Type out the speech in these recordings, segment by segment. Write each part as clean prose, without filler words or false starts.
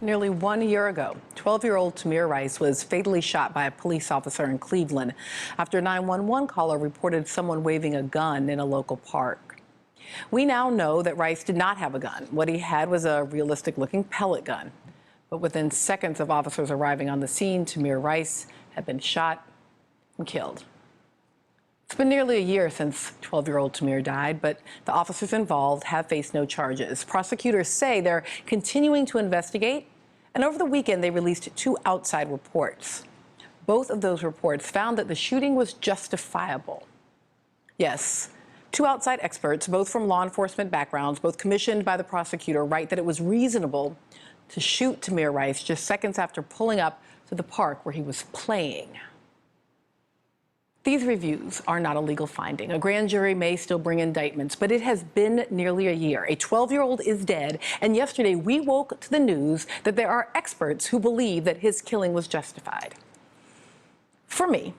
Nearly 1 year ago, 12-year-old Tamir Rice was fatally shot by a police officer in Cleveland after a 911 caller reported someone waving a gun in a local park. We now know that Rice did not have a gun. What he had was a realistic-looking pellet gun. But within seconds of officers arriving on the scene, Tamir Rice had been shot and killed. It's been nearly a year since 12-year-old Tamir died, but the officers involved have faced no charges. Prosecutors say they're continuing to investigate, and over the weekend they released 2 outside reports. Both of those reports found that the shooting was justifiable. Yes, 2 outside experts, both from law enforcement backgrounds, both commissioned by the prosecutor, write that it was reasonable to shoot Tamir Rice just seconds after pulling up to the park where he was playing. These reviews are not a legal finding. A grand jury may still bring indictments, but it has been nearly a year. A 12-year-old is dead, and yesterday we woke to the news that there are experts who believe that his killing was justified. For me,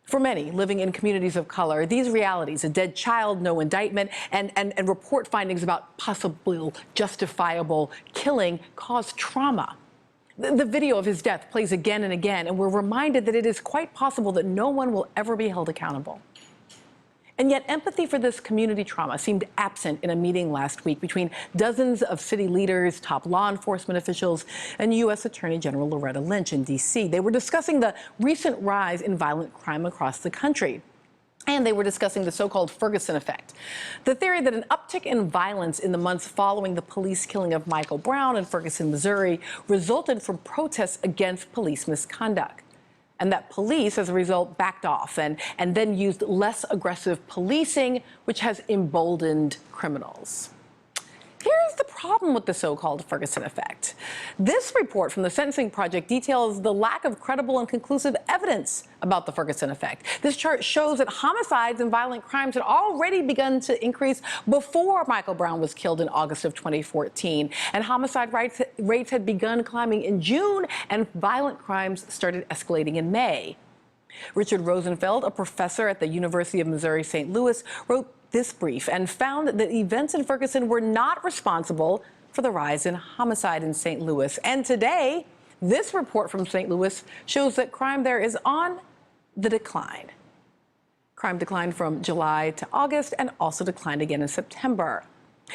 for many living in communities of color, these realities, a dead child, no indictment, and report findings about possible justifiable killing cause trauma. The video of his death plays again and again, and we're reminded that it is quite possible that no one will ever be held accountable. And yet empathy for this community trauma seemed absent in a meeting last week between dozens of city leaders, top law enforcement officials, and U.S. Attorney General Loretta Lynch in D.C. They were discussing the recent rise in violent crime across the country. And they were discussing the so-called Ferguson effect, the theory that an uptick in violence in the months following the police killing of Michael Brown in Ferguson, Missouri, resulted from protests against police misconduct, and that police, as a result, backed off and then used less aggressive policing, which has emboldened criminals. Here's the problem with the so-called Ferguson effect. This report from the Sentencing Project details the lack of credible and conclusive evidence about the Ferguson effect. This chart shows that homicides and violent crimes had already begun to increase before Michael Brown was killed in August of 2014. And homicide rates had begun climbing in June, and violent crimes started escalating in May. Richard Rosenfeld, a professor at the University of Missouri St. Louis, wrote this brief and found that events in Ferguson were not responsible for the rise in homicide in St. Louis. And today, this report from St. Louis shows that crime there is on the decline. Crime declined from July to August and also declined again in September.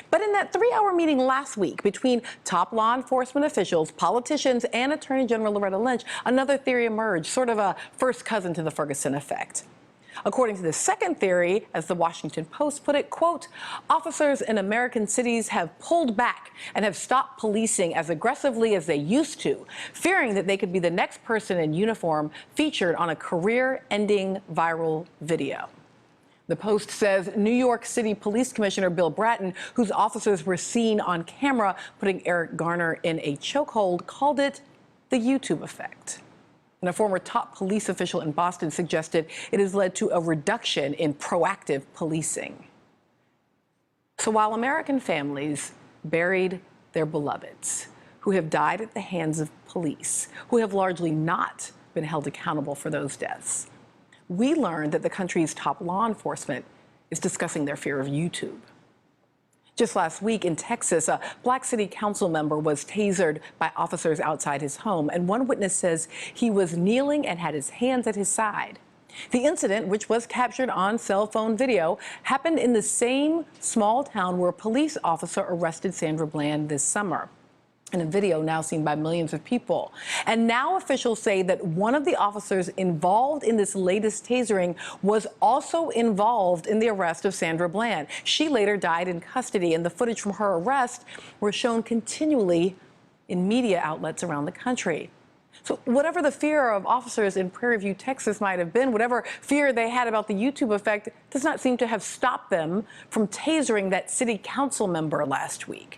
But in that 3-hour meeting last week between top law enforcement officials, politicians, and Attorney General Loretta Lynch, another theory emerged, sort of a first cousin to the Ferguson effect. According to the second theory, as the Washington Post put it, quote, officers in American cities have pulled back and have stopped policing as aggressively as they used to, fearing that they could be the next person in uniform featured on a career-ending viral video. The Post says New York City Police Commissioner Bill Bratton, whose officers were seen on camera putting Eric Garner in a chokehold, called it the YouTube effect. And a former top police official in Boston suggested it has led to a reduction in proactive policing. So while American families buried their beloveds who have died at the hands of police, who have largely not been held accountable for those deaths, we learned that the country's top law enforcement is discussing their fear of YouTube. Just last week in Texas, a black city council member was tasered by officers outside his home, and one witness says he was kneeling and had his hands at his side. The incident, which was captured on cell phone video, happened in the same small town where a police officer arrested Sandra Bland this summer, in a video now seen by millions of people. And now officials say that one of the officers involved in this latest tasering was also involved in the arrest of Sandra Bland. She later died in custody, and the footage from her arrest was shown continually in media outlets around the country. So whatever the fear of officers in Prairie View, Texas might have been, whatever fear they had about the YouTube effect does not seem to have stopped them from tasering that city council member last week.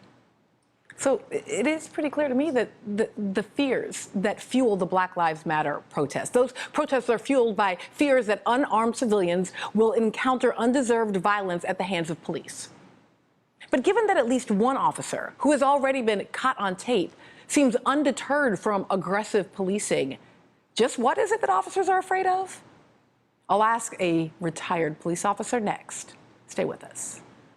So it is pretty clear to me that the fears that fuel the Black Lives Matter protests, those protests are fueled by fears that unarmed civilians will encounter undeserved violence at the hands of police. But given that at least one officer, who has already been caught on tape, seems undeterred from aggressive policing, just what is it that officers are afraid of? I'll ask a retired police officer next. Stay with us.